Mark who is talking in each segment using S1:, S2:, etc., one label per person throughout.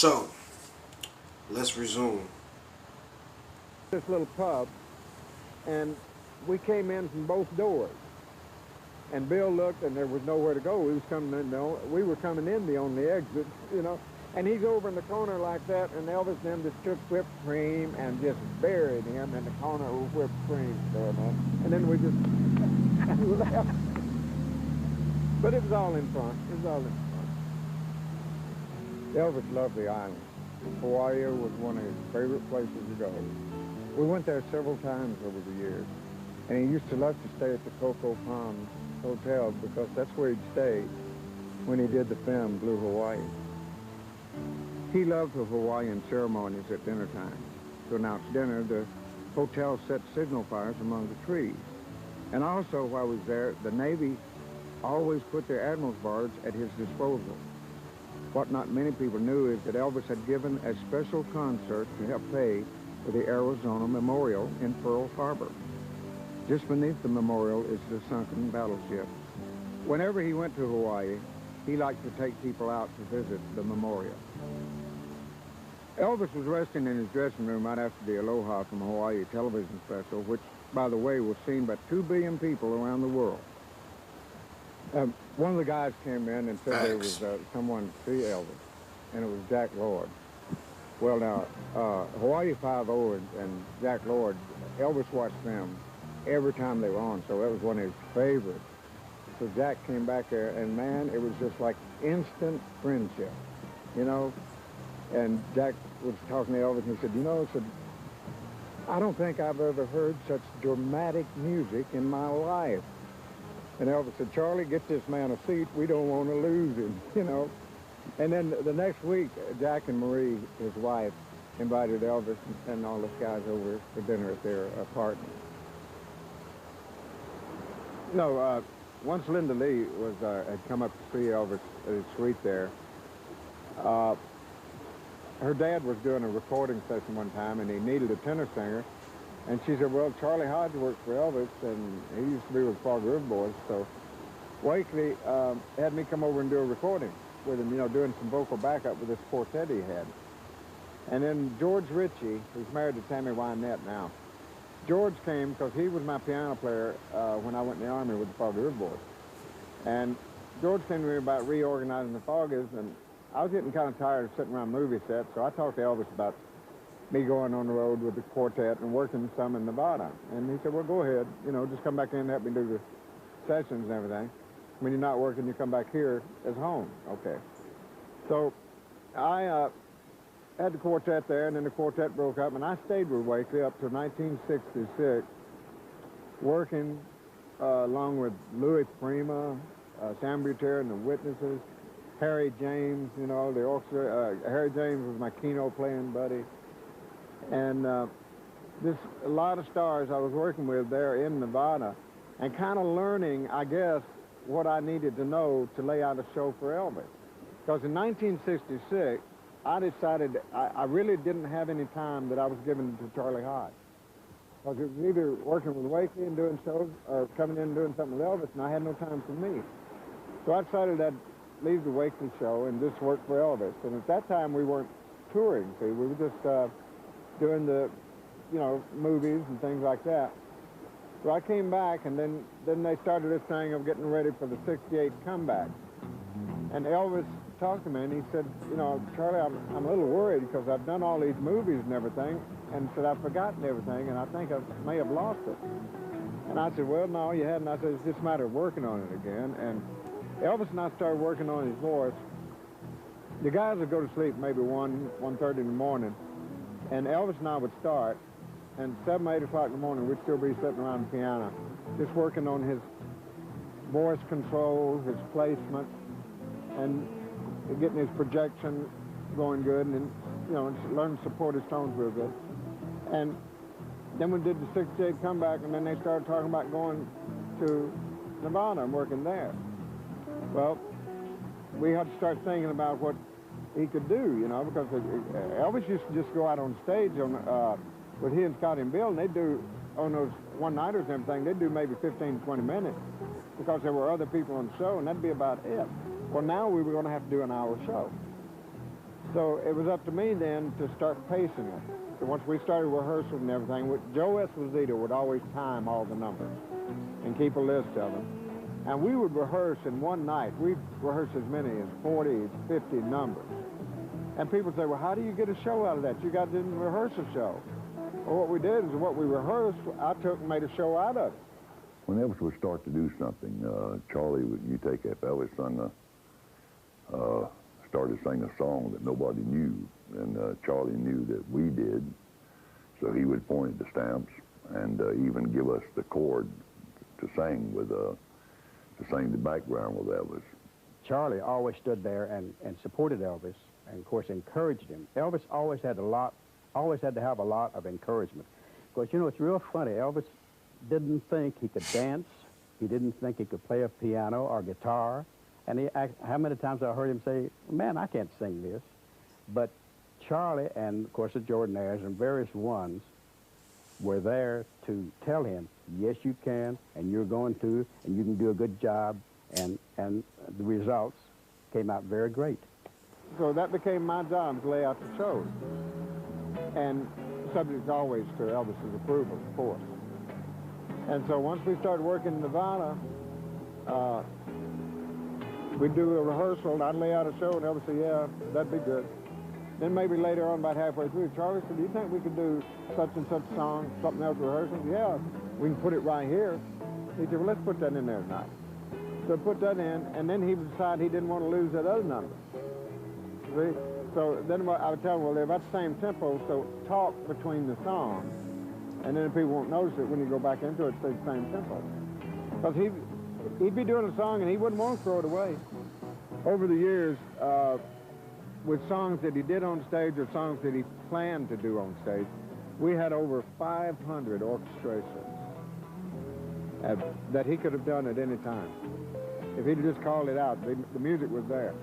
S1: So, let's resume.
S2: This little pub, and we came in from both doors. And Bill looked, and there was nowhere to go. We we were coming in the only exit, you know. And he's over in the corner like that, and Elvis then just took whipped cream and just buried him in the corner with whipped cream there, man. And then we just left. But it was all in fun. It was all in fun. Elvis loved the island. Hawaii was one of his favorite places to go. We went there several times over the years. And he used to love to stay at the Cocoa Palms Hotel because that's where he'd stay when he did the film Blue Hawaii. He loved the Hawaiian ceremonies at dinner time. To announce dinner, the hotel set signal fires among the trees. And also, while he was there, the Navy always put their admiral's barge at his disposal. What not many people knew is that Elvis had given a special concert to help pay for the Arizona Memorial in Pearl Harbor. Just beneath the memorial is the sunken battleship. Whenever he went to Hawaii, he liked to take people out to visit the memorial. Elvis was resting in his dressing room right after the Aloha from Hawaii television special, which, by the way, was seen by 2 billion people around the world. One of the guys came in and said there was someone to see Elvis, and it was Jack Lord. Well, now, Hawaii Five-0 and Jack Lord, Elvis watched them every time they were on, so that was one of his favorites. So Jack came back there, and man, it was just like instant friendship, you know? And Jack was talking to Elvis, and he said, you know, I don't think I've ever heard such dramatic music in my life. And Elvis said, Charlie, get this man a seat. We don't want to lose him, you know? And then the next week, Jack and Marie, his wife, invited Elvis and all those guys over for dinner at their apartment. You know, once Linda Lee had come up to see Elvis at his suite there, her dad was doing a recording session one time, and he needed a tenor singer. And she said, well, Charlie Hodge worked for Elvis, and he used to be with the guuyv boys. So Wakely had me come over and do a recording with him, you know, doing some vocal backup with this quartet he had. And then George Ritchie, who's married to Tammy Wynette now, George came because he was my piano player when I went in the Army with the guuyv boys. And George came to me about reorganizing the Foggies, and I was getting kind of tired of sitting around movie sets, so I talked to Elvis about me going on the road with the quartet and working some in Nevada. And he said, well, go ahead, you know, just come back in and help me do the sessions and everything. When you're not working, you come back here as home. Okay. So I had the quartet there, and then the quartet broke up, and I stayed with Wakely up to 1966, working along with Louis Prima, Sam Butera and the Witnesses, Harry James, you know, the orchestra. Harry James was my keynote playing buddy. And a lot of stars I was working with there in Nevada, and kind of learning, I guess, what I needed to know to lay out a show for Elvis. Because in 1966, I decided I really didn't have any time that I was giving to Charlie Hodge. Because it was either working with Wakely and doing shows, or coming in and doing something with Elvis, and I had no time for me. So I decided I'd leave the Wakely show and just work for Elvis. And at that time, we weren't touring, see, we were just doing the, you know, movies and things like that. So I came back, and then they started this thing of getting ready for the 68 comeback. And Elvis talked to me, and he said, you know, Charlie, I'm a little worried because I've done all these movies and everything, and said I've forgotten everything, and I think I may have lost it. And I said, well, no, you hadn't. I said, it's just a matter of working on it again. And Elvis and I started working on his voice. The guys would go to sleep maybe 1:30 in the morning, and Elvis and I would start, and 7, 8 o'clock in the morning, we'd still be sitting around the piano, just working on his voice control, his placement, and getting his projection going good, and then, you know, learning to support his tones real good. And then we did the 68 comeback, and then they started talking about going to Nevada and working there. Well, we had to start thinking about what he could do, you know, because Elvis used to just go out on stage on, with he and Scotty and Bill, and they'd do, on those one-nighters and everything, they'd do maybe 15, 20 minutes because there were other people on the show, and that'd be about it. Well, now we were going to have to do an hour show. So it was up to me then to start pacing it. So once we started rehearsal and everything, Joe Esposito would always time all the numbers and keep a list of them. And we would rehearse in one night. We'd rehearse as many as 40, 50 numbers. And people say, well, how do you get a show out of that? You got to rehearse a show. Well, what we did is what we rehearsed, I took and made a show out of it.
S3: When Elvis would start to do something, Charlie, you take up Elvis started singing a song that nobody knew, and Charlie knew that we did, so he would point at the stamps and even give us the chord to sing with, to sing the background with Elvis.
S4: Charlie always stood there and supported Elvis, and of course encouraged him. Elvis always had to have a lot of encouragement. Of course, you know, it's real funny. Elvis didn't think he could dance. He didn't think he could play a piano or guitar. And how many times I heard him say, man, I can't sing this. But Charlie and, of course, the Jordanaires and various ones were there to tell him, yes, you can, and you're going to, and you can do a good job, and the results came out very great.
S2: So that became my job, to lay out the shows. And subject always to Elvis's approval, of course. And so once we started working in Nevada, we'd do a rehearsal, and I'd lay out a show, and Elvis said, yeah, that'd be good. Then maybe later on, about halfway through, Charlie said, do you think we could do such and such song, something else rehearsal? Yeah, we can put it right here. He said, well, let's put that in there tonight. So put that in, and then he would decide he didn't want to lose that other number. See? So then I would tell him, well, they're about the same tempo, so talk between the songs. And then people won't notice it when you go back into it, it's the same tempo. Because he'd be doing a song and he wouldn't want to throw it away. Over the years, with songs that he did on stage or songs that he planned to do on stage, we had over 500 orchestrations that he could have done at any time. If he'd just called it out, the music was there.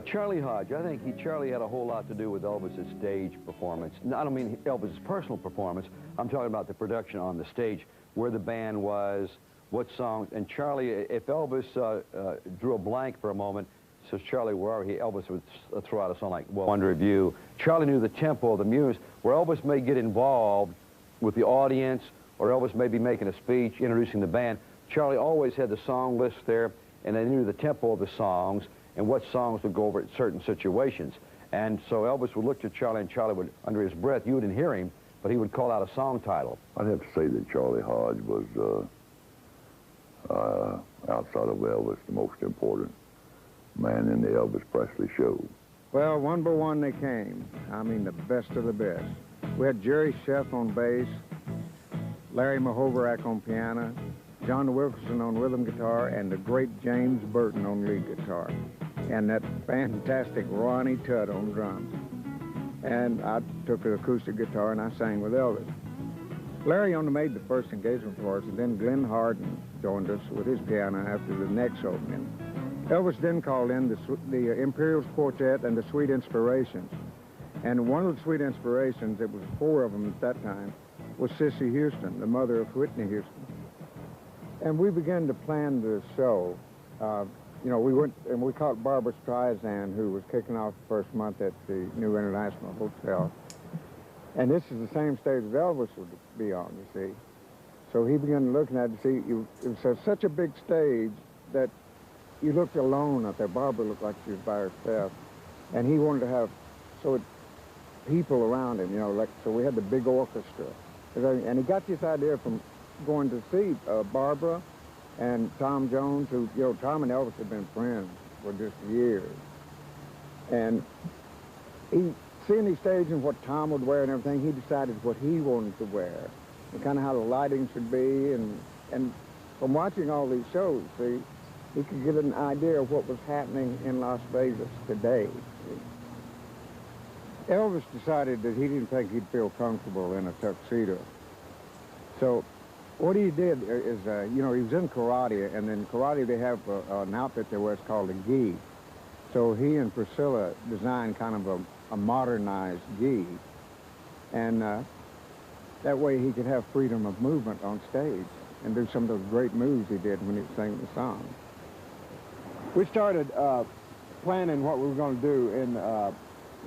S5: Charlie Hodge, I think Charlie had a whole lot to do with Elvis's stage performance. I don't mean Elvis's personal performance. I'm talking about the production on the stage, where the band was, what songs. And Charlie, if Elvis drew a blank for a moment, says Charlie, where are he? Elvis would throw out a song like, well, Under Review. Charlie knew the tempo of the music, where Elvis may get involved with the audience, or Elvis may be making a speech, introducing the band. Charlie always had the song list there, and they knew the tempo of the songs and what songs would go over at certain situations. And so Elvis would look to Charlie, and Charlie would, under his breath, you wouldn't hear him, but he would call out a song title.
S3: I'd have to say that Charlie Hodge was, outside of Elvis, the most important man in the Elvis Presley show.
S2: Well, one by one they came. I mean, the best of the best. We had Jerry Sheff on bass, Larry Mahoverack on piano, John Wilkerson on rhythm guitar, and the great James Burton on lead guitar, and that fantastic Ronnie Tutt on drums. And I took the acoustic guitar and I sang with Elvis. Larry only made the first engagement for us, and then Glenn Hardin joined us with his piano after the next opening. Elvis then called in the Imperials Quartet and the Sweet Inspirations. And one of the Sweet Inspirations, it was 4 of them at that time, was Cissy Houston, the mother of Whitney Houston. And we began to plan the show. You know, we went and we caught Barbara Streisand, who was kicking off the first month at the New International Hotel. And this is the same stage that Elvis would be on, you see. So he began looking at it to see, it was such a big stage that you looked alone up there. Barbara looked like she was by herself. And he wanted to have people around him, you know, like, so we had the big orchestra. And he got this idea from going to see Barbara and Tom Jones, who, you know, Tom and Elvis had been friends for just years. And he, seeing these stages and what Tom would wear and everything, he decided what he wanted to wear and kind of how the lighting should be. And from watching all these shows, see, he could get an idea of what was happening in Las Vegas today. Elvis decided that he didn't think he'd feel comfortable in a tuxedo. So what he did is, you know, he was in karate, and in karate they have an outfit there where it's called a gi. So he and Priscilla designed kind of a modernized gi. And that way he could have freedom of movement on stage and do some of those great moves he did when he was singing the song. We started planning what we were going to do in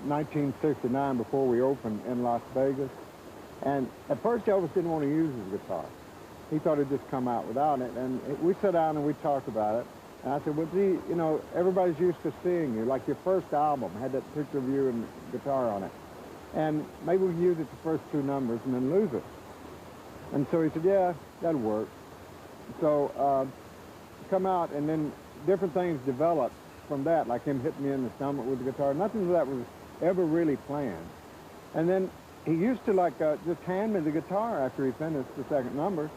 S2: 1969 before we opened in Las Vegas. And at first Elvis didn't want to use his guitar. He thought he'd just come out without it. And we sat down and we talked about it. And I said, well, gee, you know, everybody's used to seeing you. Like your first album had that picture of you and guitar on it. And maybe we can use it the first two numbers and then lose it. And so he said, yeah, that'll work. So come out, and then different things developed from that, like him hitting me in the stomach with the guitar. Nothing of that was ever really planned. And then he used to like just hand me the guitar after he finished the second number.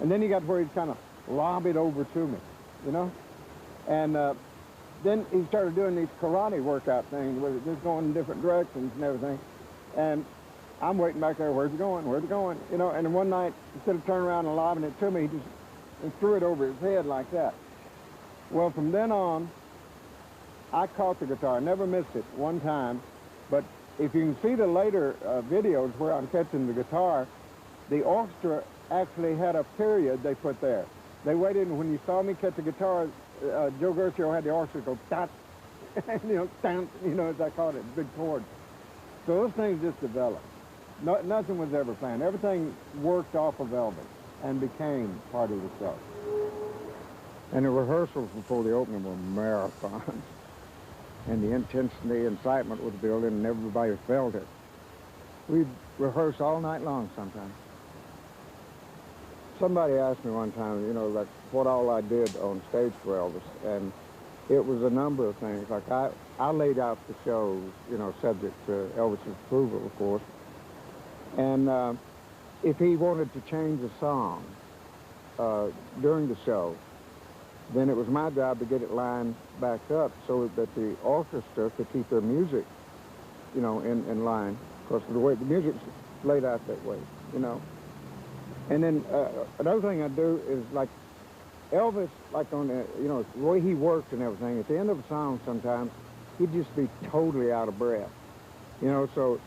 S2: And then he got where he'd kind of lob it over to me, you know? And then he started doing these karate workout things where it just going in different directions and everything. And I'm waiting back there, where's it going, where's it going? You know, and then one night, instead of turning around and lobbing it to me, he just threw it over his head like that. Well, from then on, I caught the guitar. I never missed it one time. But if you can see the later videos where I'm catching the guitar, the orchestra actually had a period they put there. They waited, and when you saw me catch the guitar, Joe Gercio had the orchestra go, dot, you know, dun, you know, as I called it, big chord. So those things just developed. No, nothing was ever planned. Everything worked off of Elvis and became part of the show. And the rehearsals before the opening were marathons. And the intensity and excitement was building, and everybody felt it. We'd rehearse all night long sometimes. Somebody asked me one time, you know, like what all I did on stage for Elvis, and it was a number of things. Like I laid out the shows, you know, subject to Elvis's approval, of course. And if he wanted to change a song during the show, then it was my job to get it lined back up so that the orchestra could keep their music, you know, in line. Because the way the music's laid out that way, you know. And then another thing I do is like Elvis, like on the, you know, the way he worked and everything, at the end of a song sometimes, he'd just be totally out of breath. You know, so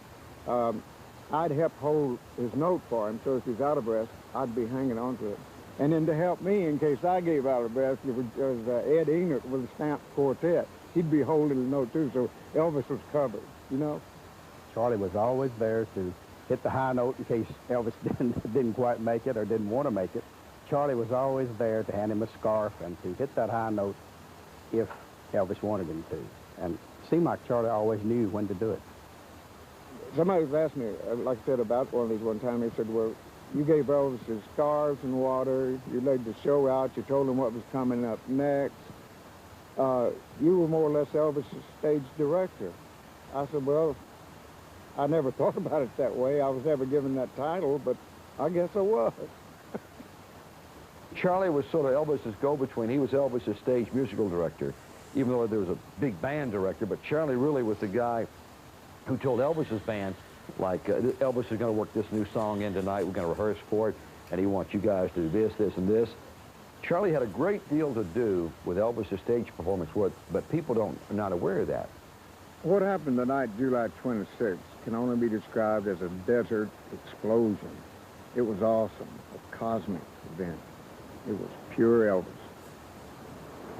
S2: I'd help hold his note for him, so if he's out of breath, I'd be hanging on to it. And then to help me, in case I gave out of breath, it was Ed Enoch with the Stamp Quartet. He'd be holding the note too, so Elvis was covered, you know?
S4: Charlie was always there to hit the high note in case Elvis didn't quite make it or didn't want to make it. Charlie was always there to hand him a scarf and to hit that high note if Elvis wanted him to. And it seemed like Charlie always knew when to do it.
S2: Somebody was asking me, like I said, about one of these one time. They said, well, you gave Elvis his scarves and water. You laid the show out. You told him what was coming up next. You were more or less Elvis's stage director. I said, well, I never thought about it that way. I was never given that title, but I guess I was.
S5: Charlie was sort of Elvis's go-between. He was Elvis's stage musical director, even though there was a big band director. But Charlie really was the guy who told Elvis's band, like, Elvis is going to work this new song in tonight. We're going to rehearse for it, and he wants you guys to do this, this, and this. Charlie had a great deal to do with Elvis's stage performance, but people are not aware of that.
S2: What happened the night July 26th can only be described as a desert explosion. It was awesome, a cosmic event. It was pure Elvis.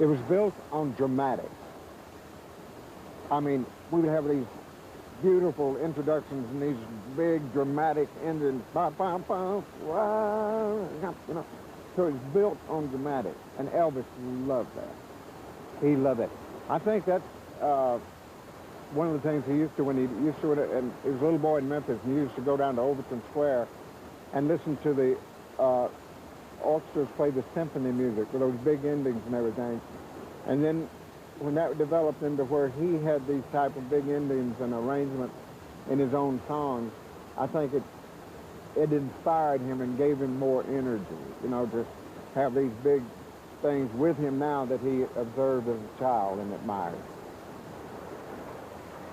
S2: It was built on dramatics. I mean, we would have these beautiful introductions and these big dramatic endings. Bum, bum, bum, wow, you know. So it's built on dramatic, and Elvis loved that. He loved it. I think that's one of the things he used to, when he used to, and he was a little boy in Memphis, and he used to go down to Overton Square and listen to the orchestras play the symphony music with those big endings and everything. And then when that developed into where he had these type of big endings and arrangements in his own songs, I think it inspired him and gave him more energy, you know, to have these big things with him now that he observed as a child and admired.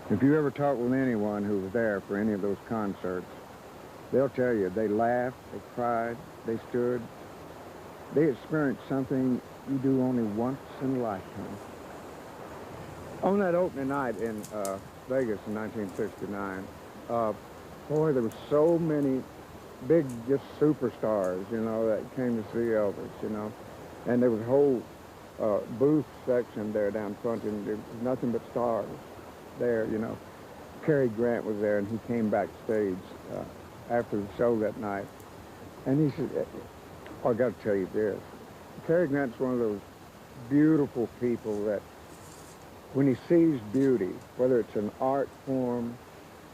S2: If you ever talk with anyone who was there for any of those concerts, they'll tell you they laughed, they cried, they stood. They experienced something you do only once in a lifetime. On that opening night in Vegas in 1969, boy, there were so many big just superstars, you know, that came to see Elvis, you know. And there was a whole booth section there down front, and there was nothing but stars there, you know. Cary Grant was there, and he came backstage after the show that night, and he said, "Oh, I got to tell you this. Cary Grant's one of those beautiful people that when he sees beauty, whether it's an art form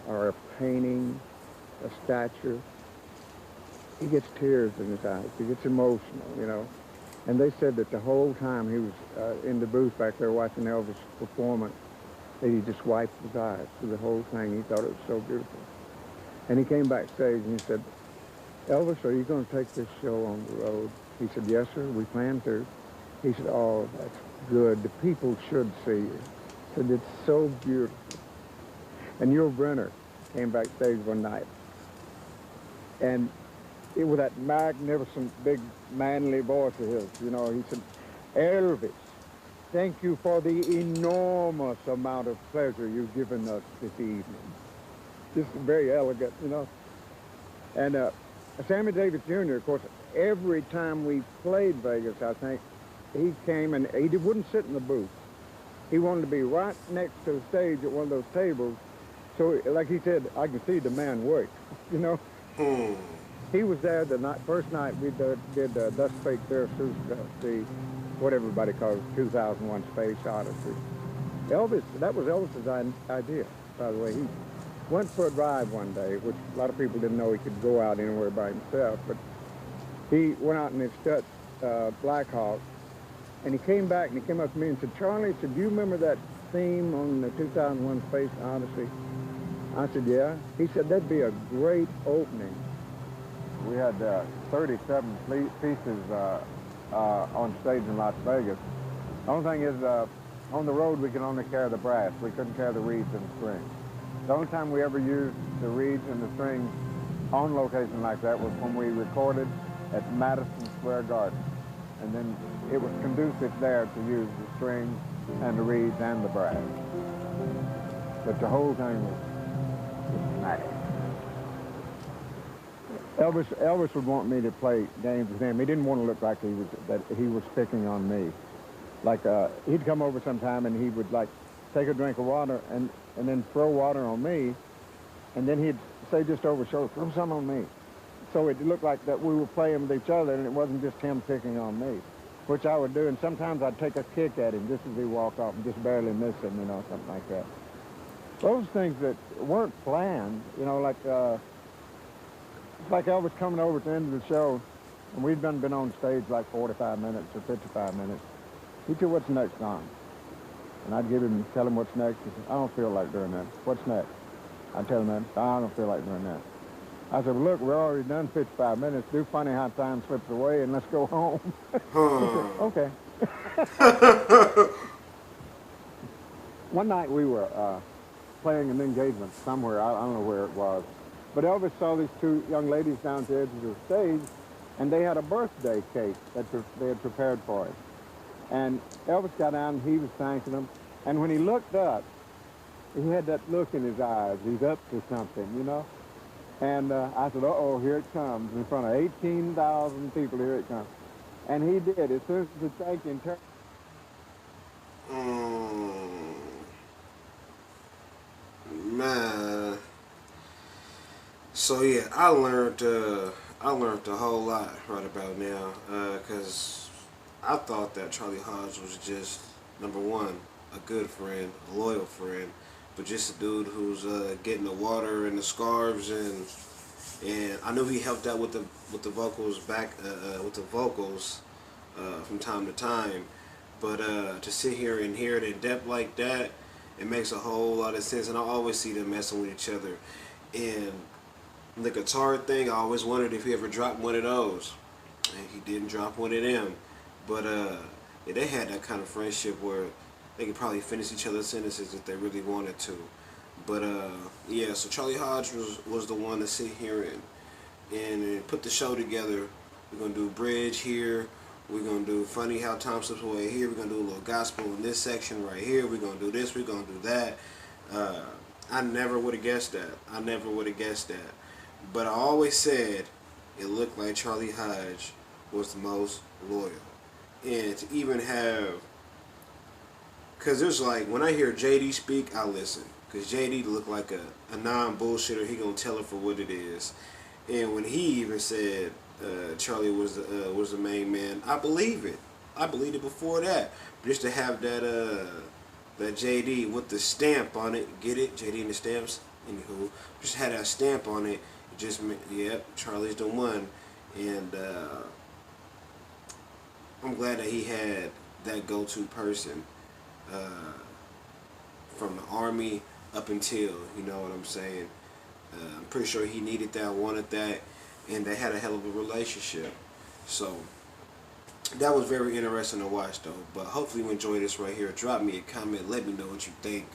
S2: or a painting, a statue, he gets tears in his eyes. He gets emotional, you know." And they said that the whole time he was in the booth back there watching Elvis' performance, that he just wiped his eyes through the whole thing. He thought it was so beautiful. And he came backstage and he said, "Elvis, are you going to take this show on the road?" He said, "Yes, sir, we plan to." He said, "Oh, that's good. The people should see you." He said, "It's so beautiful." And Yul Brynner came backstage one night, and it was that magnificent, big, manly voice of his. You know, he said, "Elvis, thank you for the enormous amount of pleasure you've given us this evening." Just very elegant, you know. And Sammy Davis Jr., of course, every time we played Vegas, I think, he came and he wouldn't sit in the booth. He wanted to be right next to the stage at one of those tables. So, like he said, I can see the man work, you know. He was there the first night we did Thus Spake Zarathustra, what everybody calls 2001 Space Odyssey. Elvis, that was Elvis's idea, by the way. He went for a drive one day, which a lot of people didn't know he could go out anywhere by himself, but he went out in his Stutz Black Hawk, and he came back and he came up to me and said, "Charlie," he said, "do you remember that theme on the 2001 Space Odyssey?" I said, "Yeah." He said, "That'd be a great opening." We had 37 pieces on stage in Las Vegas. The only thing is, on the road we could only carry the brass. We couldn't carry the reeds and the strings. The only time we ever used the reeds and the strings on location like that was when we recorded at Madison Square Garden. And then it was conducive there to use the strings and the reeds and the brass. But the whole thing was nice. Elvis would want me to play games with him. He didn't want to look like he was picking on me. Like he'd come over sometime and he would like take a drink of water and then throw water on me, and then he'd say just over his shoulder, "Throw some on me." So it looked like that we were playing with each other, and it wasn't just him picking on me, which I would do. And sometimes I'd take a kick at him just as he walked off and just barely miss him, you know, something like that. Those things that weren't planned, you know, like it's like Elvis coming over at the end of the show, and we'd been on stage like 45 minutes or 55 minutes. He'd say, "What's next on?" And I'd tell him what's next. He said, "I don't feel like doing that." "What's next?" I'd tell him that. "I don't feel like doing that." I said, "Well, look, we're already done 55 minutes. Do funny how time slips away, and let's go home." He said, "Okay." One night we were playing an engagement somewhere. I don't know where it was. But Elvis saw these two young ladies down at the edge of the stage, and they had a birthday cake that they had prepared for him. And Elvis got down, and he was thanking them. And when he looked up, he had that look in his eyes. He's up to something, you know? And I said, "Uh-oh, here it comes." In front of 18,000 people, here it comes. And he did. As soon as the thank you turned.
S1: Man. So yeah, I learned a whole lot right about now, because I thought that Charlie Hodge was just, number one, a good friend, a loyal friend, but just a dude who's getting the water and the scarves, and I knew he helped out with the vocals from time to time, but to sit here and hear it in depth like that, it makes a whole lot of sense. And I always see them messing with each other, and the guitar thing, I always wondered if he ever dropped one of those, and he didn't drop one of them. But yeah, they had that kind of friendship where they could probably finish each other's sentences if they really wanted to. But yeah, so Charlie Hodge was the one to sit here and put the show together. We're gonna do bridge here. We're gonna do funny how time slips away here. We're gonna do a little gospel in this section right here. We're gonna do this. We're gonna do that. I never would have guessed that. I never would have guessed that. But I always said it looked like Charlie Hodge was the most loyal. And to even have, because there's like, when I hear JD speak, I listen. Because JD looked like a non-bullshitter. He gonna tell it for what it is. And when he even said Charlie was the main man, I believe it. I believed it before that. But just to have that JD with the stamp on it, get it? JD and the stamps? Anywho, just had that stamp on it. It just meant, yep, Charlie's the one. And I'm glad that he had that go-to person from the Army up until, you know what I'm saying? I'm pretty sure he needed that, wanted that, and they had a hell of a relationship. So that was very interesting to watch, though. But hopefully you enjoy this right here. Drop me a comment. Let me know what you think.